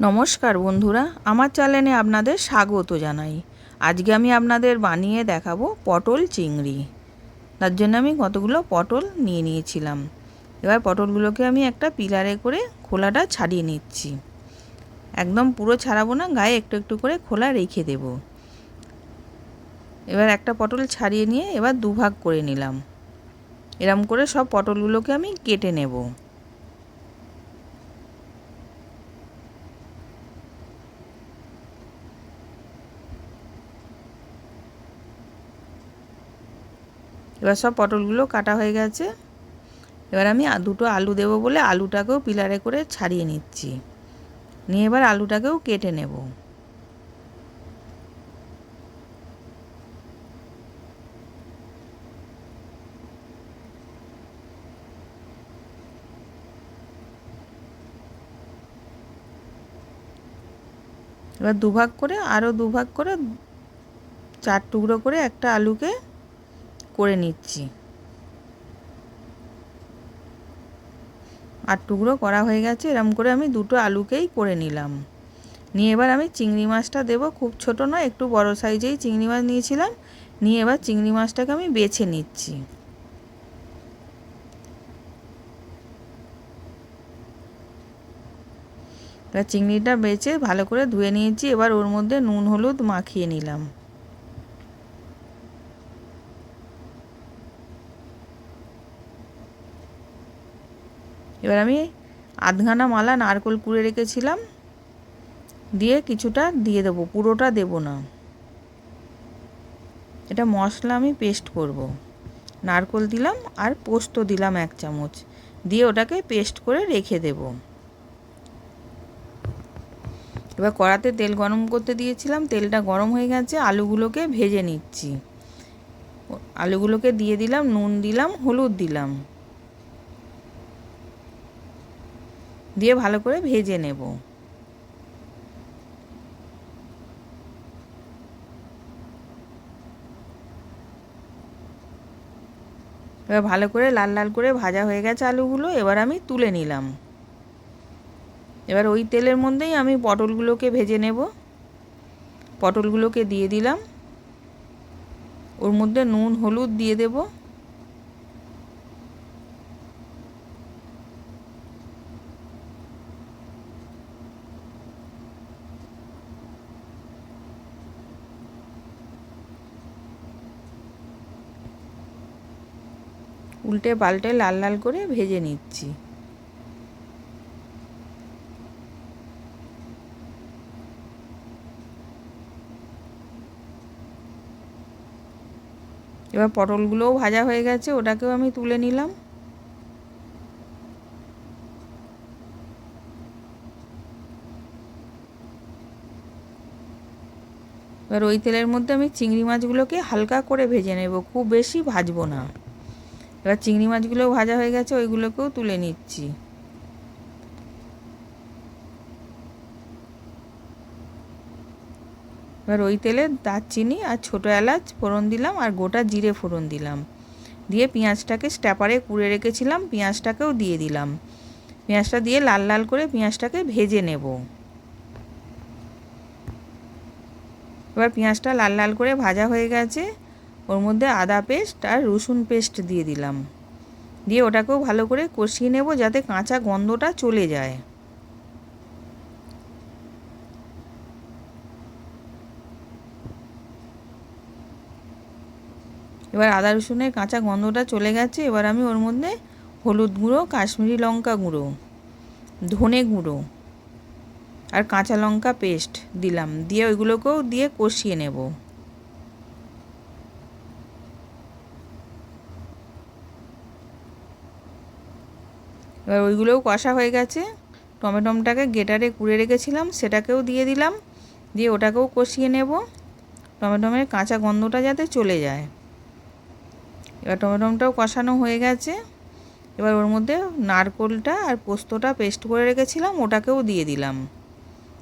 নমস্কার বন্ধুরা, আমার চ্যানেলে আপনাদের স্বাগত জানাই। আজকে আমি আপনাদের বানিয়ে দেখাবো পটল চিংড়ি। তার জন্য আমি কতগুলো পটল নিয়ে নিয়েছিলাম। এবার পটলগুলোকে আমি একটা পিলারে করে খোলাটা ছাড়িয়ে নিচ্ছি। একদম পুরো ছাড়াবো না, গায়ে একটু একটু করে খোলা রেখে দেব। এবার একটা পটল ছাড়িয়ে নিয়ে এবার দুভাগ করে নিলাম। এরম করে সব পটলগুলোকে আমি কেটে নেব। এবার সব পটলগুলো কাটা হয়ে গেছে। এবার আমি দুটো আলু দেবো বলে আলুটাকেও পিলারে করে ছাড়িয়ে নিচ্ছি। নিয়ে এবার আলুটাকেও কেটে নেব। এবার দুভাগ করে আরও দুভাগ করে 4 টুকরো করে একটা আলুকে করে নিচ্ছি। 8 টুকরো করা হয়ে গেছে। এরম করে আমি দুটো আলুকেই করে নিলাম। নিয়ে এবার আমি চিংড়ি মাছটা দেবো। খুব ছোট নয়, একটু বড় সাইজেই চিংড়ি মাছ নিয়েছিলাম। নিয়ে এবার চিংড়ি মাছটাকে আমি বেছে নিচ্ছি। এবার চিংড়িটা বেছে ভালো করে ধুয়ে নিয়েছি। এবার ওর মধ্যে নুন হলুদ মাখিয়ে নিলাম। এবার আমি আধখানা মালা নারকেল কুড়ে রেখেছিলাম, দিয়ে কিছুটা দিয়ে দেবো, পুরোটা দেব না। এটা মশলা আমি পেস্ট করব। নারকেল দিলাম আর পোস্ত দিলাম 1 চামচ, দিয়ে ওটাকে পেস্ট করে রেখে দেব। এবার কড়াতে তেল গরম করতে দিয়েছিলাম, তেলটা গরম হয়ে গেছে। আলুগুলোকে ভেজে নিচ্ছি। আলুগুলোকে দিয়ে দিলাম, নুন দিলাম, হলুদ দিলাম, দিয়ে ভালো করে ভেজে নেব। এবার ভালো করে লাল লাল করে ভাজা হয়ে গেছে আলুগুলো। এবার আমি তুলে নিলাম। এবার ওই তেলের মধ্যেই আমি পটলগুলোকে ভেজে নেব। পটলগুলোকে দিয়ে দিলাম, ওর মধ্যে নুন হলুদ দিয়ে দেব। উল্টে পাল্টে লাল লাল করে ভেজে নিচ্ছি। এবার পটলগুলোও ভাজা হয়ে গেছে, ওটাকেও আমি তুলে নিলাম। এবার ওই তেলের মধ্যে আমি চিংড়ি মাছগুলোকে হালকা করে ভেজে নেব, খুব বেশি ভাজবো না। এবার চিংড়ি মাছগুলোও ভাজা হয়ে গেছে, ওইগুলোকেও তুলে নিচ্ছি। এবার ওই তেলে দারচিনি আর ছোটো এলাচ ফোড়ন দিলাম, আর গোটা জিরে ফোড়ন দিলাম। দিয়ে পেঁয়াজটাকে স্ট্যাপারে কুড়ে রেখেছিলাম, পেঁয়াজটাকেও দিয়ে দিলাম। পেঁয়াজটা দিয়ে লাল লাল করে পেঁয়াজটাকে ভেজে নেব। এবার পেঁয়াজটা লাল লাল করে ভাজা হয়ে গেছে। ওর মধ্যে আদা পেস্ট আর রসুন পেস্ট দিয়ে দিলাম। দিয়ে ওটাকেও ভালো করে কষিয়ে নেব, যাতে কাঁচা গন্ধটা চলে যায়। এবার আদা রসুনের কাঁচা গন্ধটা চলে গেছে। এবার আমি ওর মধ্যে হলুদ গুঁড়ো, কাশ্মীরি লঙ্কা গুঁড়ো, ধনে গুঁড়ো আর কাঁচা লঙ্কা পেস্ট দিলাম। দিয়ে ওইগুলোকেও দিয়ে কষিয়ে নেব। এবার ওইগুলোও কষা হয়ে গেছে। টমেটোটাকে গ্রেটারে কুড়ে রেখেছিলাম, সেটাকেও দিয়ে দিলাম। দিয়ে ওটাকেও কষিয়ে নেব, টমেটোমের কাঁচা গন্ধটা যাতে চলে যায়। এবার টমেটোটাও কষানো হয়ে গেছে। এবার ওর মধ্যে নারকেলটা আর পোস্তটা পেস্ট করে রেখেছিলাম, ওটাকেও দিয়ে দিলাম।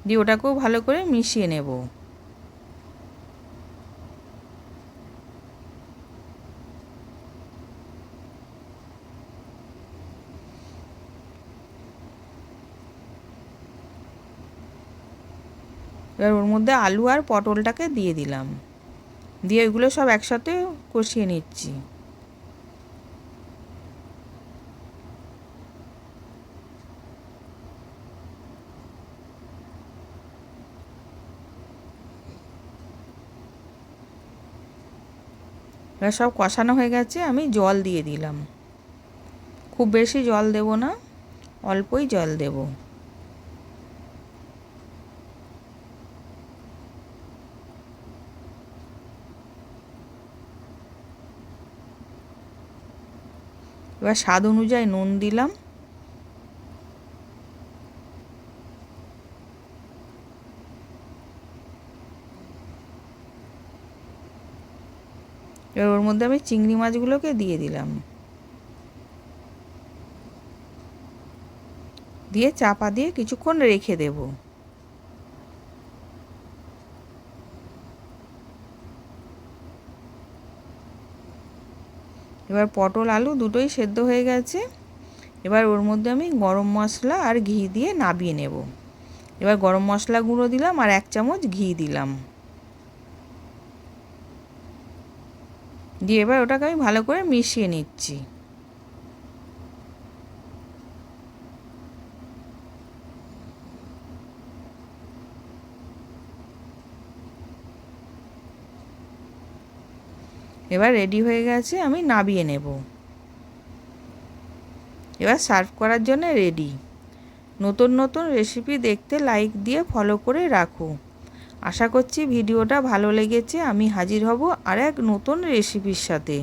দিয়ে ওটাকেও ভালো করে মিশিয়ে নেব। এবার ওর মধ্যে আলু আর পটলটাকে দিয়ে দিলাম, দিয়ে ওইগুলো সব একসাথে কষিয়ে নিচ্ছি। এবার সব কষানো হয়ে গেছে, আমি জল দিয়ে দিলাম। খুব বেশি জল দেব না, অল্পই জল দেব। এবার স্বাদ অনুযায়ী নুন দিলাম। এবার ওর মধ্যে আমি চিংড়ি মাছগুলোকে দিয়ে দিলাম, দিয়ে চাপা দিয়ে কিছুক্ষণ রেখে দেব। এবার পটল আলু দুটোই সেদ্ধ হয়ে গেছে। এবার ওর মধ্যে আমি গরম মশলা আর ঘি দিয়ে নাবিয়ে নেব। এবার গরম মশলা গুঁড়ো দিলাম আর 1 চামচ ঘি দিলাম, দিয়ে এবার ওটাকে আমি ভালো করে মিশিয়ে নিচ্ছি। এবার রেডি হয়ে গেছে, আমি নাবিয়ে নেব। এবার সার্ভ করার জন্য রেডি। নতুন নতুন রেসিপি দেখতে লাইক দিয়ে ফলো করে রাখো। আশা করছি ভিডিওটা ভালো লেগেছে। আমি হাজির হব আর এক নতুন রেসিপির সাথে।